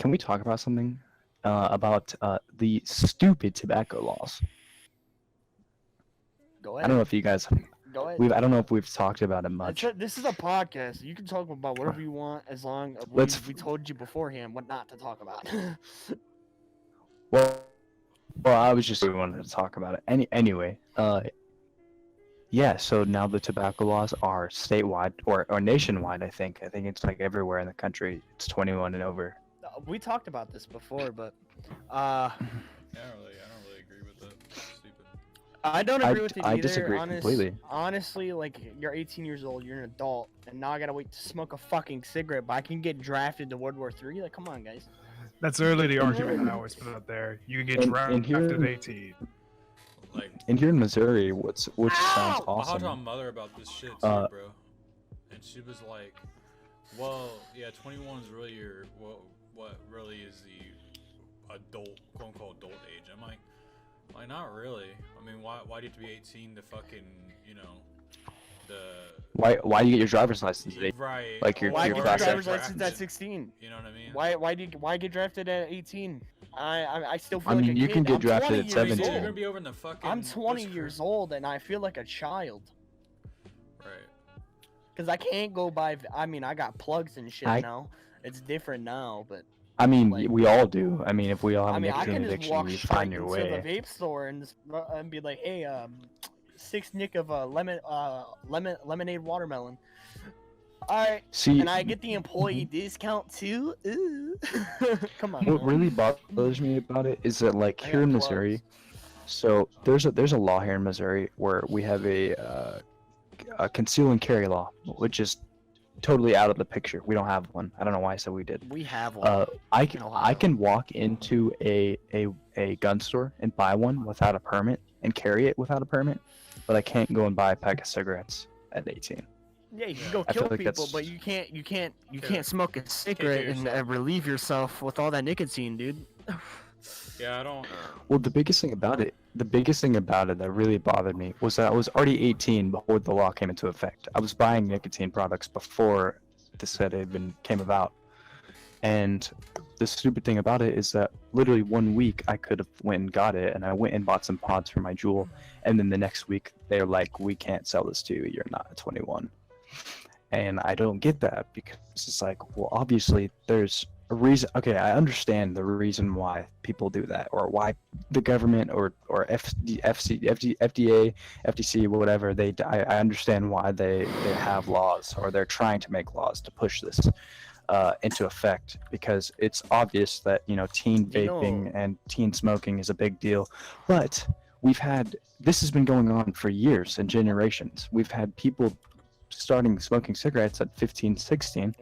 can we talk about something? About the stupid tobacco laws. Go I ahead. don't know if you guys, Go ahead. I don't know if we've talked about it much. This is a podcast. You can talk about whatever you want as long as we told you beforehand what not to talk about. Well, I was just wanted to talk about it. Anyway, yeah. So now the tobacco laws are statewide or nationwide. I think it's like everywhere in the country. It's 21 and over. We talked about this before, but I don't really agree with that. It's stupid. I don't agree with it either. I disagree completely. Honestly, like, you're 18 years old, you're an adult, and now I gotta wait to smoke a fucking cigarette, but I can get drafted to World War III? Like, come on, guys. That's literally the argument I always put out there. You can get drafted at 18. Like, And here in Missouri, which sounds I talked to awesome. my mother about this shit too, bro. And she was like, "Well, yeah, 21 is really your what really is the adult, quote unquote adult age." I'm like, not really. I mean, why do you have to be 18 to fucking, you know, Why do you get your driver's license at 18? right? Like your Why get your class A. driver's license at 16? You know what I mean? Why get drafted at 18? I still feel I like mean, a you kid. can get I'm drafted 20 at years 17. You're old. gonna be over in the fucking. I'm 20 years old and I feel like a child. Right. Cause I can't go by. I mean, I got plugs and shit I- now. It's different now, but I mean, like- we all do. I mean, if we all have I a mean, I nicotine can just addiction, walk we straight find your into way. the vape store and be like, hey, 6 nick of lemonade watermelon. All right, See, and I get the employee discount too. Ooh. Come on. what man. really bothers me about it is that, like, I here got in plugs. Missouri, so there's a law here in Missouri where we have a conceal and carry law, which is totally out of the picture. We don't have one. I don't know why I said we did. We have one. I in Ohio. I can walk into a gun store and buy one without a permit and carry it without a permit, but I can't go and buy a pack of cigarettes at 18. Yeah, you can go I feel kill like people, that's- but you can't Kill- smoke a cigarette and yourself. relieve yourself with all that nicotine, dude. Yeah, I don't. Well, the biggest thing about it that really bothered me was that I was already 18 before the law came into effect. I was buying nicotine products before this came about. And the stupid thing about it is that literally 1 week I could have went and got it, and I went and bought some pods for my Juul, and then the next week they're like, we can't sell this to you, you're not 21. And I don't get that, because it's like, well, obviously there's a reason. Okay, I understand the reason why people do that, or why the government or FDA, FTC, whatever, I understand why they have laws, or they're trying to make laws to push this into effect, because it's obvious that, you know, teen vaping and teen smoking is a big deal. But this has been going on for years and generations. We've had people starting smoking cigarettes at 15, 16,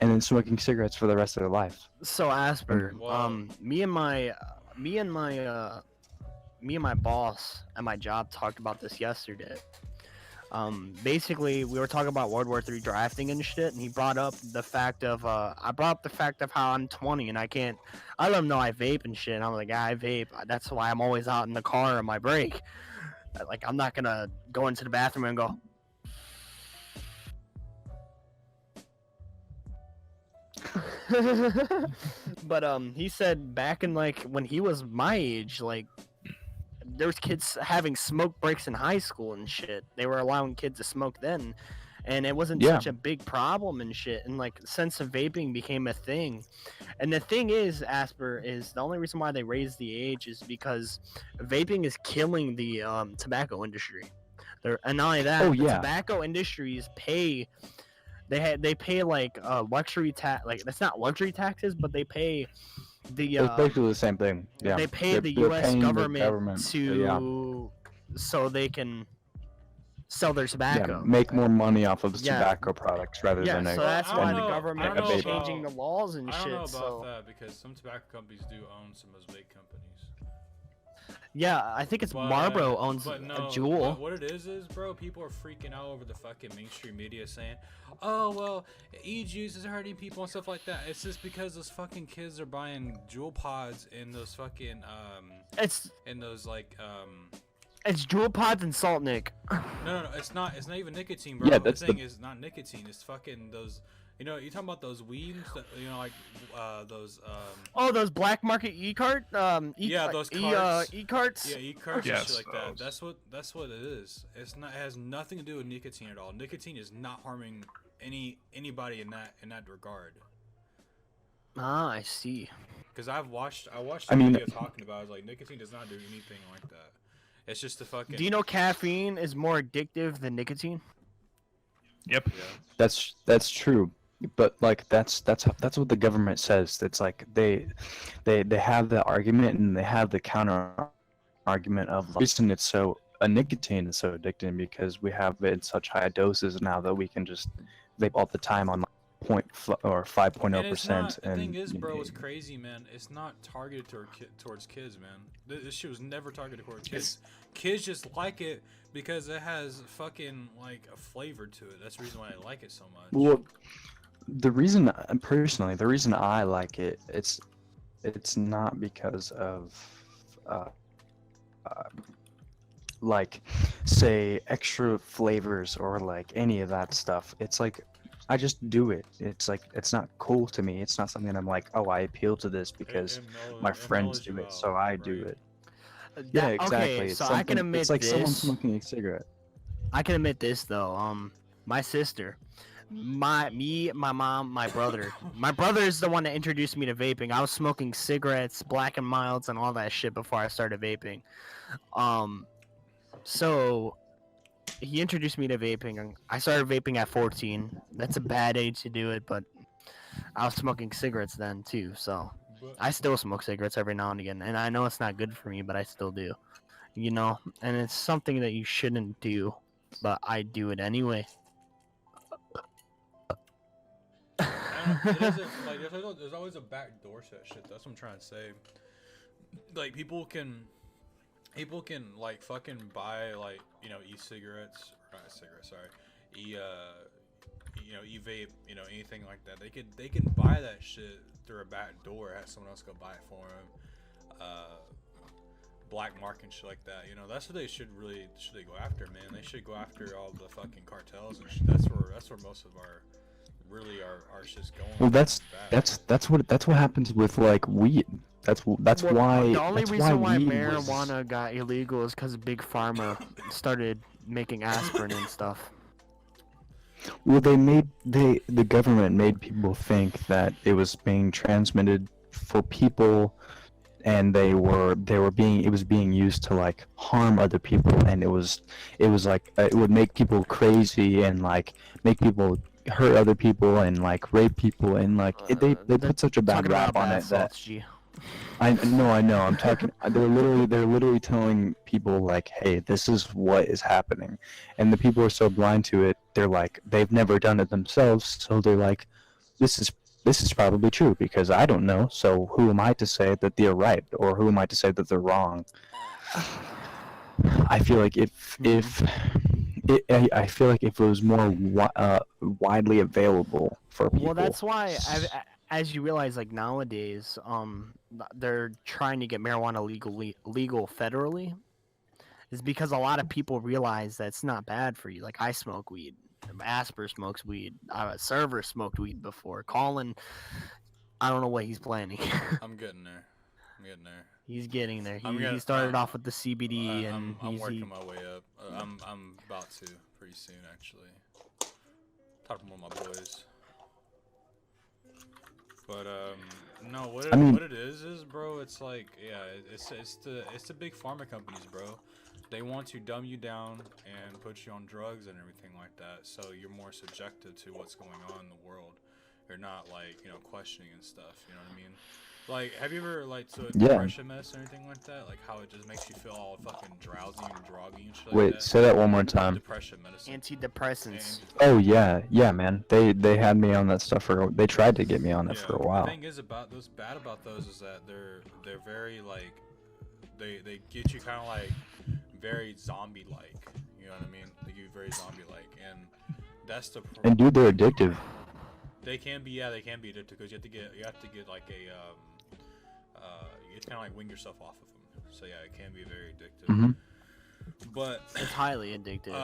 and then smoking cigarettes for the rest of their life. So Asper, Wow. me and my boss at my job talked about this yesterday. Basically, we were talking about World War III drafting and shit, and he brought up the fact of I brought up the fact of how I'm 20 and I let him know I vape and shit. And I'm like, yeah, I vape. That's why I'm always out in the car on my break. Like, I'm not gonna go into the bathroom and go. But he said back in, like, when he was my age, like, there was kids having smoke breaks in high school and shit. They were allowing kids to smoke then, and it wasn't Yeah. such a big problem and shit. And, like, since of vaping became a thing, and the thing is, Asper, is the only reason why they raised the age is because vaping is killing the tobacco industry. And not only that, Oh, the yeah. tobacco industries pay. They pay like luxury tax, like that's not luxury taxes, but they pay the It's basically the same thing. Yeah. they pay They're- the they're U.S. paying the government to yeah. so they can sell their tobacco. Yeah, make more money off of Yeah. tobacco products rather Yeah, than so a. that's I why don't the know- government I don't is know changing the about- laws and I don't know shit. about So that, because some tobacco companies do own some of those big companies. yeah, I think it's Marlboro owns but no, a Juul. What it is, bro, people are freaking out over the fucking mainstream media saying, "Oh well, e-juice is hurting people" and stuff like that. It's just because those fucking kids are buying Juul pods in those fucking It's in those like it's Juul pods and Salt Nick. No, it's not even nicotine, bro. Yeah, the that's thing the- is not nicotine. It's fucking those You know, you talking about those weeds that like those Oh, those black market e-cart, yeah, those carts. e-carts. Yeah, e-carts and Yes, shit like that. those. That's what it is. It's not. It has nothing to do with nicotine at all. Nicotine is not harming anybody in that regard. Ah, I see. Because I watched I a mean, video talking about it. Like nicotine does not do anything like that. It's just the fucking. Do you know caffeine is more addictive than nicotine? Yep. Yeah. that's true, but like that's what the government says. It's like they have the argument and they have the counter argument of the reason it's so nicotine is so addicting because we have it in such high doses now that we can just vape all the time on like or 5.0%. And it's not. The and thing is, bro, it's crazy, man. It's not targeted towards kids, man. This shit was never targeted towards kids. Kids just like it because it has fucking like a flavor to it. That's the reason why I like it so much. Well, the reason I like it, it's not because of like say extra flavors or like any of that stuff. It's like I just do it. It's like it's not cool to me. It's not something I'm like, oh, I appeal to this because my friends do it, so I do it. Yeah, exactly. Okay, It's so I can something- admit it's like someone this. smoking a cigarette. I can admit this though. My sister, my mom, my brother. My brother is the one that introduced me to vaping. I was smoking cigarettes, Black and Milds, and all that shit before I started vaping. So he introduced me to vaping. And I started vaping at 14. That's a bad age to do it, but I was smoking cigarettes then too. So I still smoke cigarettes every now and again, and I know it's not good for me, but I still do. You know, and it's something that you shouldn't do, but I do it anyway. It doesn't, like, there's always a back door to that shit. That's what I'm trying to say. Like people can like fucking buy like e-cigarettes, or not cigarettes, sorry, e-vape, anything like that. They can buy that shit through a back door, have someone else go buy it for them. Black market and shit like that. That's what they should go after, man. They should go after all the fucking cartels and shit. That's where most of our shit's going. Well, that's what happens with like weed. That's Well, why. the only that's reason why weed marijuana got illegal is because Big Pharma started making aspirin and stuff. Well, the government made people think that it was being transmitted for people, and it was being used to like harm other people, and it was like it would make people crazy and like make people hurt other people and like rape people and like they put such a bad rap on it that I know. I'm talking. They're literally telling people like, "Hey, this is what is happening," and the people are so blind to it. They're like, they've never done it themselves, so they're like, "This is probably true because I don't know. So who am I to say that they're right, or who am I to say that they're wrong?" I feel like if it was more widely available for people. Well, that's why, as you realize, like nowadays, they're trying to get marijuana legal federally. Is because a lot of people realize that it's not bad for you. Like I smoke weed, Asper smokes weed, Server smoked weed before. Colin, I don't know what he's planning. I'm getting there. He's getting there. He started off with the CBD, and I'm working my way up. I'm about to pretty soon, actually. Talking with my boys. But no, what it is, bro. It's like, yeah, it's the big pharma companies, bro. They want to dumb you down and put you on drugs and everything like that, so you're more subjective to what's going on in the world. You're not like questioning and stuff. You know what I mean? Like, have you ever like took depression medicine or anything like that? Like how it just makes you feel all fucking drowsy and groggy and shit like that? Wait, say that one more time. Depression medicine. Antidepressants. Oh yeah, man. They had me on that stuff they tried to get me on it for a while. The thing is about those is that they're very like they get you kind of like very zombie like. You know what I mean? They get you very zombie like, and that's the. And dude, they're addictive. They can be addictive because you have to get like a you kind of like wing yourself off of them. So yeah, it can be very addictive. Mm-hmm. But It's highly addictive.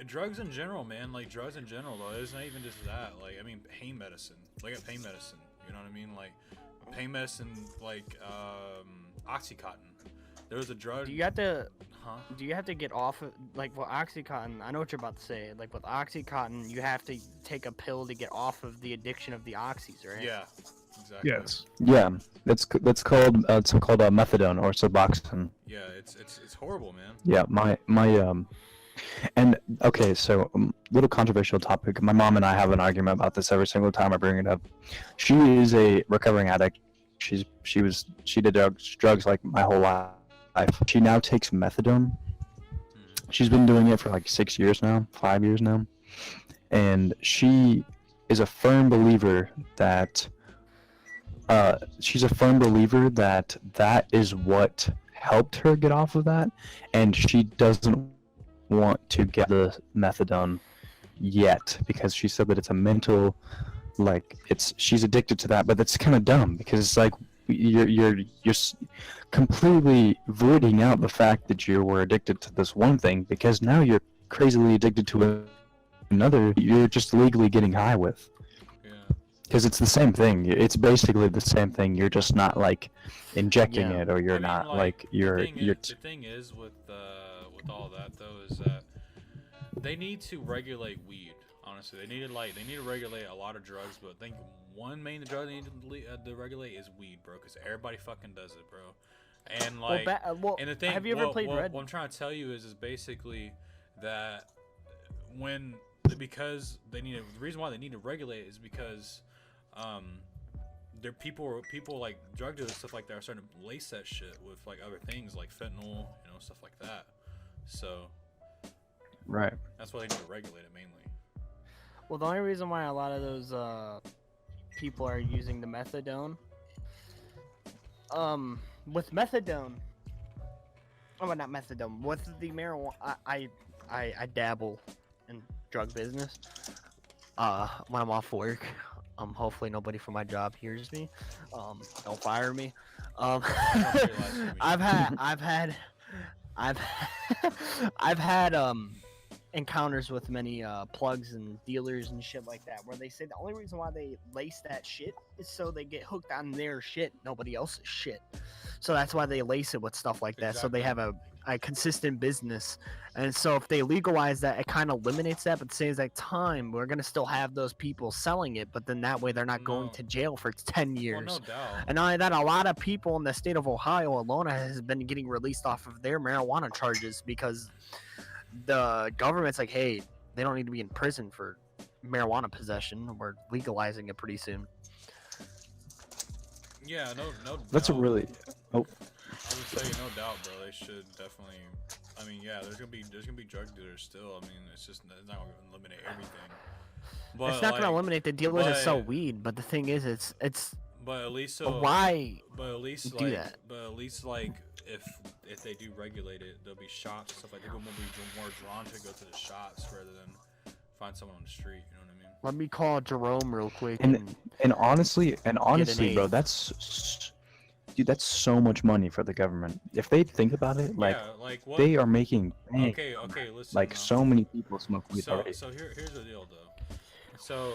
drugs in general, man. Like drugs in general, though. It's not even just that. Like, I mean, pain medicine. Look at pain medicine. You know what I mean? Like, pain medicine, like OxyContin. There was a drug. Do you have to? Huh? Do you have to get off of like with OxyContin? I know what you're about to say. Like with OxyContin, you have to take a pill to get off of the addiction of the oxys, right? Yeah. Exactly. Yes. Yeah, that's called methadone or Suboxone. Yeah, it's horrible, man. Yeah, and okay, so little controversial topic. My mom and I have an argument about this every single time I bring it up. She is a recovering addict. She did drugs like my whole life. She now takes methadone. She's been doing it for like 6 years now, 5 years now, and she is a firm believer that that is what helped her get off of that, and she doesn't want to get the methadone yet because she said that it's a mental, like she's addicted to that, but that's kind of dumb because it's like you're completely voiding out the fact that you were addicted to this one thing because now you're crazily addicted to another you're just legally getting high with. Because it's the same thing. It's basically the same thing. You're just not like injecting it, or you're not like you're. The thing is with all that though is that they need to regulate weed. Honestly, they need to regulate a lot of drugs, but I think one main drug they need to regulate is weed, bro. Because everybody fucking does it, bro. And like, and the thing, have you ever played Red? What I'm trying to tell you is basically that because the reason why they need to regulate it is because there people like drug dealers, stuff like that, are starting to lace that shit with like other things like fentanyl, stuff like that. So right, that's why they need to regulate it mainly. Well, the only reason why a lot of those people are using the methadone, with methadone, oh, not methadone, with the marijuana, I dabble in drug business. When I'm off work. Hopefully nobody from my job hears me. Don't fire me. I've had encounters with many plugs and dealers and shit like that, where they say the only reason why they lace that shit is so they get hooked on their shit, nobody else's shit. So that's why they lace it with stuff like that. So they have a consistent business. And so if they legalize that, it kind of eliminates that, but at the same time, we're going to still have those people selling it, but then that way they're not going to jail for 10 years. Well, no doubt. And not only that, a lot of people in the state of Ohio alone has been getting released off of their marijuana charges because the government's like, hey, they don't need to be in prison for marijuana possession. We're legalizing it pretty soon. Yeah, no. That's doubt. a really. Oh. I would say no doubt, bro. They should definitely. I mean, yeah, there's gonna be drug dealers still. I mean, it's not gonna eliminate everything. But it's not gonna eliminate the dealers that sell weed, but the thing is, it's. But at least why? But at least do that? But at least if they do regulate it, there'll be shops and stuff like that. People will be more drawn to go to the shops rather than find someone on the street. You know what I mean? Let me call Jerome real quick. And honestly, bro, that's so much money for the government. If they think about it, they are making bank. Okay, listen. Like so many people smoke weed already. So here's the deal, though. So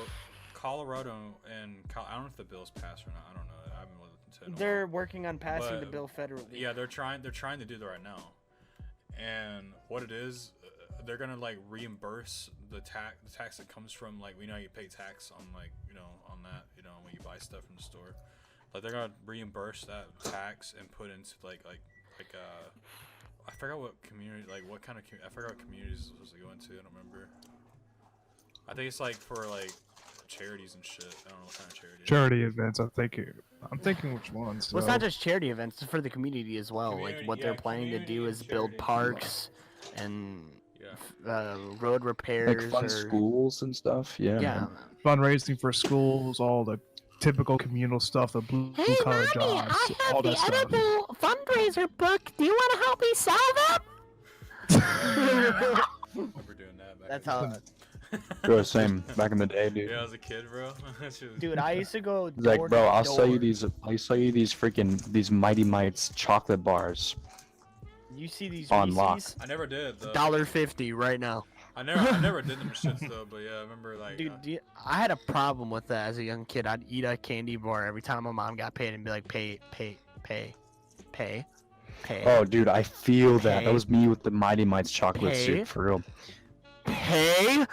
Colorado and I don't know if the bill's passed or not. I don't know. I haven't listened to it. They're working on passing the bill federally. Yeah, they're trying to do that right now. And what it is, they're gonna like reimburse the tax that comes from like you pay tax on on that when you buy stuff from the store. Like they're gonna reimburse that tax and put into like I forgot what community I forgot what communities it's supposed to go into. I don't remember. I think it's like for like charities and shit. I don't know what kind of charity events. I'm thinking which ones. Well, it's not just charity events; it's for the community as well. Like what they're planning to do is build parks and road repairs, like fun schools and stuff. Yeah. Fundraising for schools, all the typical communal stuff, the blue collar jobs, all that stuff. I have the edible fundraiser book. Do you want to help me sell them? Remember doing that back That's how. Bro, same back in the day, dude. Yeah, I was a kid, bro. Dude, I used to go. Like, bro, I'll door. sell you these these Mighty Mites chocolate bars. You see these on Reese's? lock. I never did. $1.50 right now. I never did them shits though, but yeah, I remember like. Dude, I had a problem with that as a young kid. I'd eat a candy bar every time my mom got paid and be like, pay. Oh, dude, I feel that. Pay. That was me with the Mighty Mites chocolate Pay. soup, for real. Pay?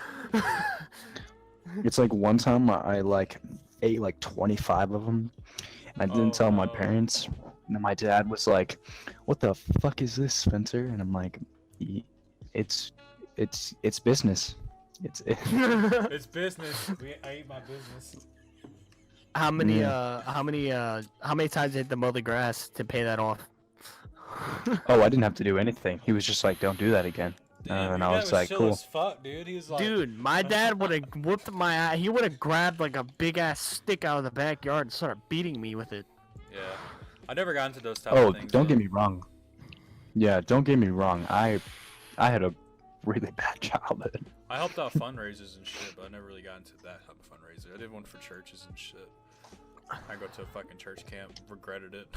It's like one time I like ate like 25 of them, and I didn't tell my no. parents. And then my dad was like, "What the fuck is this, Spencer?" And I'm like, "It's business. It's." It's business. I ate my business. How many times did you have to mow the grass to pay that off? Oh, I didn't have to do anything. He was just like, "Don't do that again." Damn, And your I dad was like, chill "Cool." as fuck, dude. He was like, Dude, my dad would have whooped my ass. He would have grabbed like a big ass stick out of the backyard and started beating me with it. Yeah, I never got into those type Oh, of things. don't though. get me wrong. Yeah, don't get me wrong. I had a really bad childhood. I helped out fundraisers and shit, but I never really got into that type of fundraiser. I did one for churches and shit. I go to a fucking church camp, regretted it.